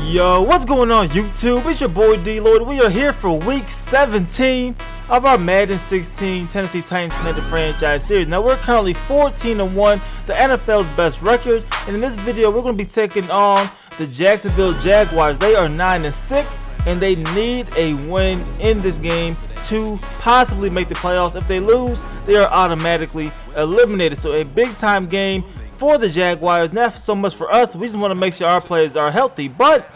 Yo, what's going on YouTube? It's your boy DLloyd. We are here for week 17 of our Madden 16 Tennessee Titans Connected Franchise Series. Now we're currently 14-1, the NFL's best record, and in this video we're going to be taking on the Jacksonville Jaguars. They are 9-6 and they need a win in this game to possibly make the playoffs. If they lose, they are automatically eliminated. So a big time game for the Jaguars. Not so much for us. We just want to make sure our players are healthy. But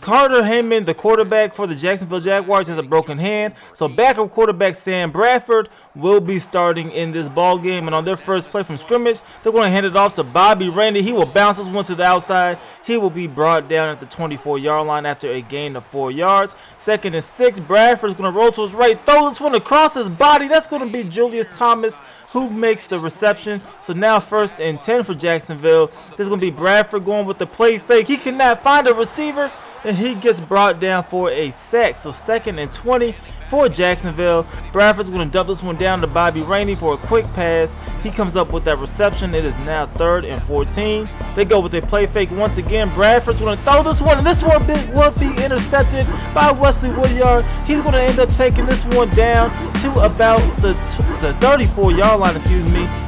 Carter Heyman, the quarterback for the Jacksonville Jaguars, has a broken hand. So backup quarterback Sam Bradford will be starting in this ball game. And on their first play from scrimmage, they're going to hand it off to Bobby Rainey. He will bounce this one to the outside. He will be brought down at the 24-yard line after a gain of 4 yards. 2nd and 6. Bradford's going to roll to his right, throw this one across his body. That's going to be Julius Thomas who makes the reception. So now 1st and 10 for Jacksonville. This is going to be Bradford going with the play fake. He cannot find a receiver, and he gets brought down for a sack. So 2nd and 20 for Jacksonville. Bradford's going to dump this one down to Bobby Rainey for a quick pass. He comes up with that reception. It is now 3rd and 14. They go with a play fake once again. Bradford's going to throw this one, and this one will be intercepted by Wesley Woodyard. He's going to end up taking this one down to about the 34-yard line,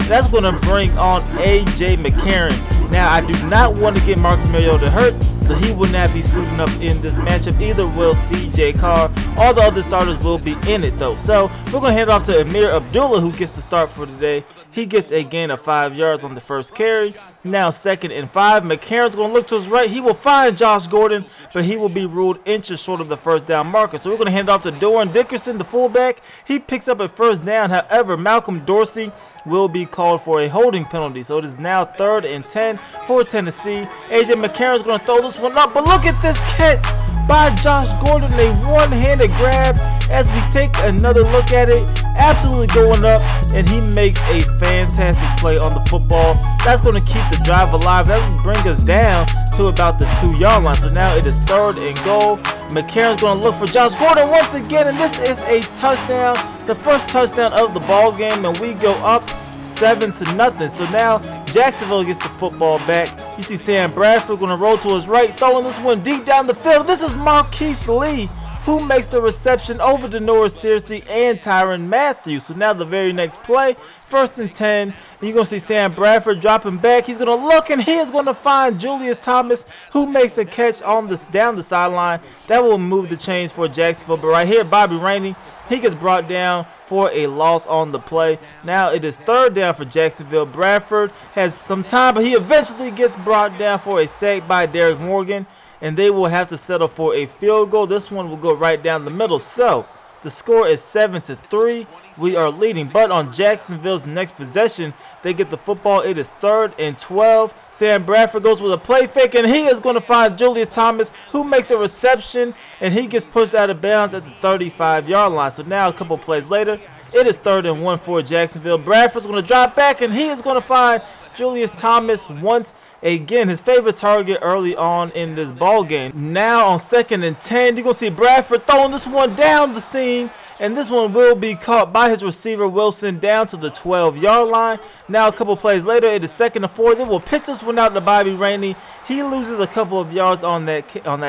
That's going to bring on A.J. McCarron. Now, I do not want to get Marcus Mariota hurt, so he will not be suiting up in this matchup. Either will C.J. Carr. All the other starters will be in it, though. So we're going to hand it off to Amir Abdullah, who gets the start for today. He gets a gain of 5 yards on the first carry. Now 2nd and 5. McCarron's going to look to his right. He will find Josh Gordon, but he will be ruled inches short of the first down marker. So we're going to hand it off to Doran Dickerson, the fullback. He picks up a first down. However, Malcolm Dorsey will be called for a holding penalty. So it is now 3rd and 10 for Tennessee. A.J. McCarron's going to throw this one up, but look at this catch by Josh Gordon, a one-handed grab. As we take another look at it, absolutely going up, and he makes a fantastic play on the football. That's going to keep the drive alive. That will bring us down to about the 2-yard line. So now it is 3rd and goal. McCarron's going to look for Josh Gordon once again, and this is a touchdown, the first touchdown of the ball game, and we go up 7-0. So now Jacksonville gets the football back. You see Sam Bradford going to roll to his right, throwing this one deep down the field. This is Marquise Lee who makes the reception over to Norris Searcy and Tyrann Mathieu. So now the very next play, 1st and 10, and you're going to see Sam Bradford dropping back. He's going to look, and he is going to find Julius Thomas, who makes a catch on this down the sideline. That will move the chains for Jacksonville. But right here, Bobby Rainey, he gets brought down for a loss on the play. Now it is 3rd down for Jacksonville. Bradford has some time, but he eventually gets brought down for a sack by Derek Morgan, and they will have to settle for a field goal. This one will go right down the middle. So the score is 7-3. We are leading, but on Jacksonville's next possession, they get the football. It is 3rd and 12. Sam Bradford goes with a play fake, and he is going to find Julius Thomas, who makes a reception, and he gets pushed out of bounds at the 35-yard line. So now a couple plays later, it is 3rd and 1 for Jacksonville. Bradford's going to drop back, and he is going to find Julius Thomas once again, his favorite target early on in this ball game. Now on 2nd and 10, you're going to see Bradford throwing this one down the seam, and this one will be caught by his receiver Wilson down to the 12-yard line. Now a couple plays later, it is 2nd and 4. They will pitch this one out to Bobby Rainey. He loses a couple of yards on that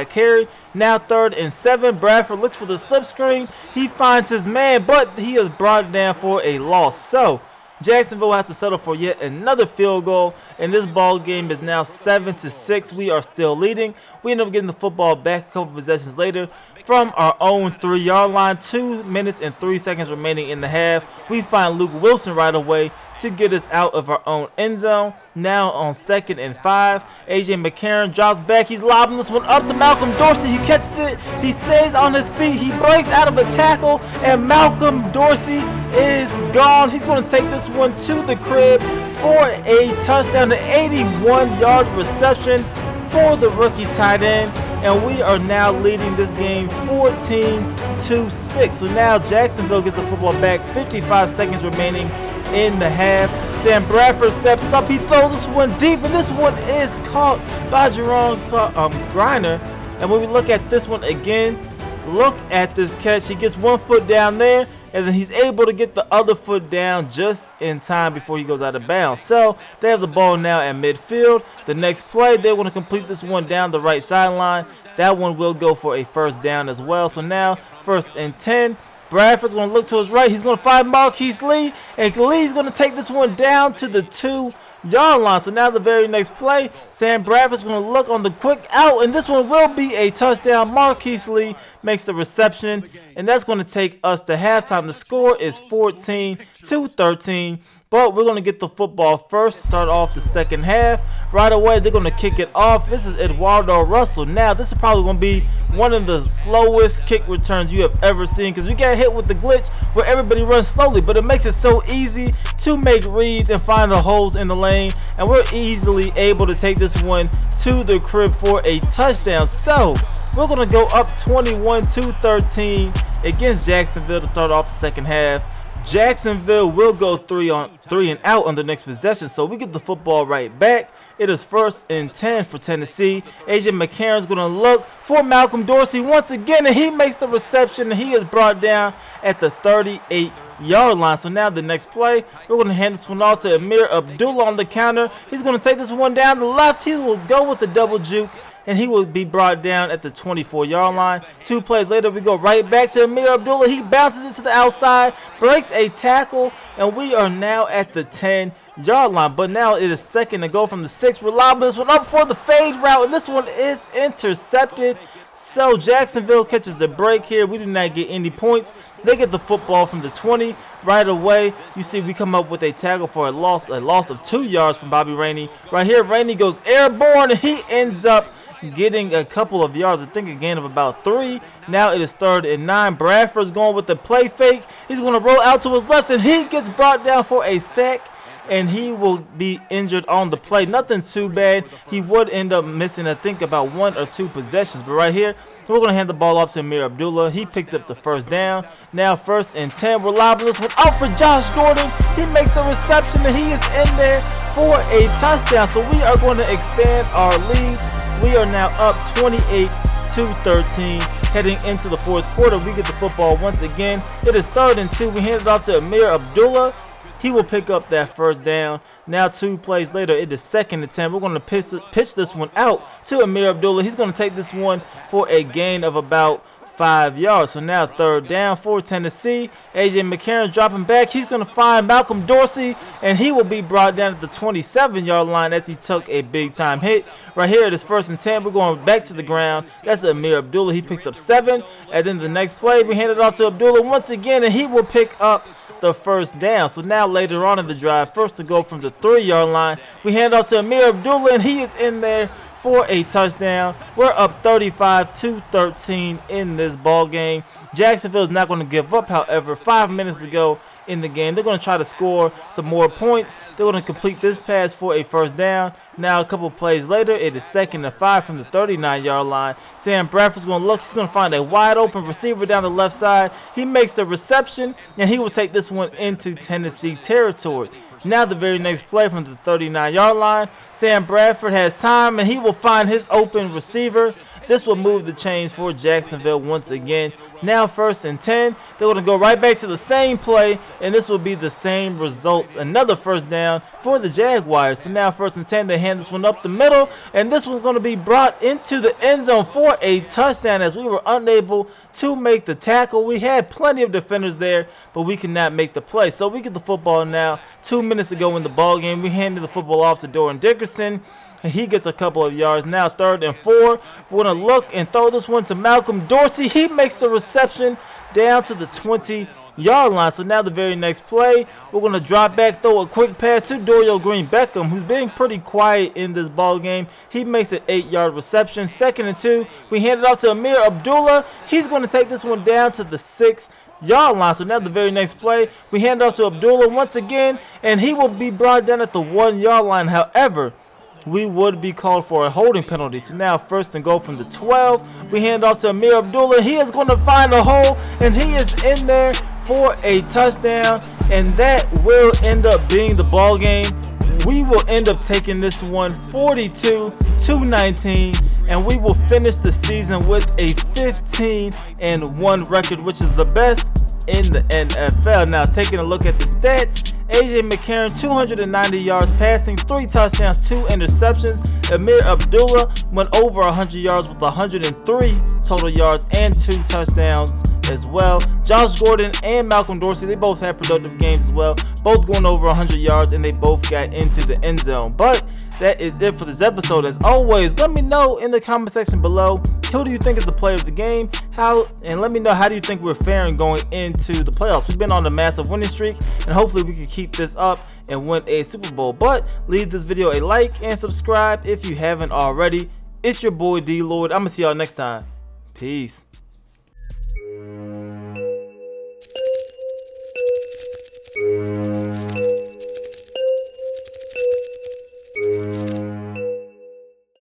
carry. Now 3rd and 7. Bradford looks for the slip screen. He finds his man, but he is brought down for a loss. So Jacksonville will have to settle for yet another field goal, and this ball game is now 7-6. We are still leading. We end up getting the football back a couple possessions later from our own 3-yard line. 2 minutes and 3 seconds remaining in the half. We find Luke Wilson right away to get us out of our own end zone. Now on 2nd and 5, A.J. McCarron drops back. He's lobbing this one up to Malcolm Dorsey. He catches it. He stays on his feet. He breaks out of a tackle, and Malcolm Dorsey is gone. He's going to take this one to the crib for a touchdown, an 81-yard reception for the rookie tight end. And we are now leading this game 14-6. So now Jacksonville gets the football back. 55 seconds remaining in the half. Sam Bradford steps up. He throws this one deep, and this one is caught by Jerome Griner. And when we look at this one again, look at this catch. He gets 1 foot down there, and then he's able to get the other foot down just in time before he goes out of bounds. So they have the ball now at midfield. The next play, they want to complete this one down the right sideline. That one will go for a first down as well. So now 1st and 10. Bradford's going to look to his right. He's going to find Marquise Lee, and Lee's going to take this one down to the 2-yard line. So now the very next play, Sam Bradford's going to look on the quick out, and this one will be a touchdown. Marquise Lee makes the reception, and that's going to take us to halftime. The score is 14-13. But we're going to get the football first, start off the second half. Right away, they're going to kick it off. This is Eduardo Russell. Now, this is probably going to be one of the slowest kick returns you have ever seen, because we got hit with the glitch where everybody runs slowly, but it makes it so easy to make reads and find the holes in the lane, and we're easily able to take this one to the crib for a touchdown. So we're going to go up 21-13 against Jacksonville to start off the second half. Jacksonville will go 3 and out on the next possession, so we get the football right back. It is 1st and 10 for Tennessee. AJ McCarron's going to look for Malcolm Dorsey once again, and he makes the reception, and he is brought down at the 38-yard line. So now the next play, we're going to hand this one off to Amir Abdullah on the counter. He's going to take this one down the left. He will go with the double juke, and he will be brought down at the 24-yard line. 2 plays later, we go right back to Amir Abdullah. He bounces it to the outside, breaks a tackle, and we are now at the 10-yard line. But now it is 2nd and goal from the 6. Reliable this one up for the fade route, and this one is intercepted. So Jacksonville catches a break here. We do not get any points. They get the football from the 20. Right away, you see we come up with a tackle for a loss of 2 yards from Bobby Rainey. Right here, Rainey goes airborne, and he ends up getting a couple of yards, I think a gain of about 3. Now it is 3rd and 9. Bradford's going with the play fake. He's going to roll out to his left, and he gets brought down for a sack, and he will be injured on the play. Nothing too bad. He would end up missing, I think, about 1 or 2 possessions. But right here, we're going to hand the ball off to Amir Abdullah. He picks up the first down. Now 1st and 10. Reliable this one out for Josh Jordan. He makes the reception, and he is in there for a touchdown. So we are going to expand our lead. We are now up 28-13. Heading into the 4th quarter, we get the football once again. It is 3rd and 2. We hand it off to Amir Abdullah. He will pick up that first down. Now 2 plays later, it is 2nd and 10. We're going to pitch this one out to Amir Abdullah. He's going to take this one for a gain of about 5 yards. So now 3rd down for Tennessee. AJ McCarron dropping back. He's going to find Malcolm Dorsey, and he will be brought down at the 27-yard line as he took a big-time hit. Right here, it is 1st and 10. We're going back to the ground. That's Amir Abdullah. He picks up 7. And then the next play, we hand it off to Abdullah once again, and he will pick up the first down. So now later on in the drive, 1st to go from the 3-yard line, we hand off to Amir Abdullah, and he is in there for a touchdown. We're up 35-13 in this ball game. Jacksonville is not going to give up, however. 5 minutes ago in the game, they're going to try to score some more points. They're going to complete this pass for a first down. Now a couple plays later, it is 2nd and 5 from the 39-yard line. Sam Bradford's going to look. He's going to find a wide open receiver down the left side. He makes the reception, and he will take this one into Tennessee territory. Now the very next play from the 39-yard line, Sam Bradford has time, and he will find his open receiver. This will move the chains for Jacksonville once again. Now 1st and 10. They're going to go right back to the same play, and this will be the same results. Another first down for the Jaguars. So now 1st and 10. They hand this one up the middle, and this one's going to be brought into the end zone for a touchdown as we were unable to make the tackle. We had plenty of defenders there, but we could not make the play. So we get the football now. 2 minutes ago in the ball game, we handed the football off to Doran Dickerson. He gets a couple of yards. Now 3rd and 4. We're going to look and throw this one to Malcolm Dorsey. He makes the reception down to the 20-yard line. So now the very next play, we're going to drop back, throw a quick pass to Dorial Green-Beckham, who's being pretty quiet in this ball game. He makes an 8-yard reception. 2nd and 2. We hand it off to Amir Abdullah. He's going to take this one down to the 6-yard line. So now the very next play, we hand it off to Abdullah once again, and he will be brought down at the 1-yard line. However, we would be called for a holding penalty. So now 1st and goal from the 12. We hand off to Amir Abdullah. He is going to find a hole, and he is in there for a touchdown, and that will end up being the ball game. We will end up taking this one 42-19, and we will finish the season with a 15-1 record, which is the best in the NFL. Now, taking a look at the stats, AJ McCarron 290 yards passing, 3 touchdowns, 2 interceptions. Amir Abdullah went over 100 yards with 103 total yards and 2 touchdowns as well. Josh Gordon and Malcolm Dorsey, they both had productive games as well, both going over 100 yards, and they both got into the end zone. But that is it for this episode. As always, let me know in the comment section below, who do you think is the player of the game? And let me know, how do you think we're faring going into the playoffs? We've been on a massive winning streak, and hopefully we can keep this up and win a Super Bowl. But leave this video a like and subscribe if you haven't already. It's your boy D Lloyd. I'm gonna see y'all next time. Peace.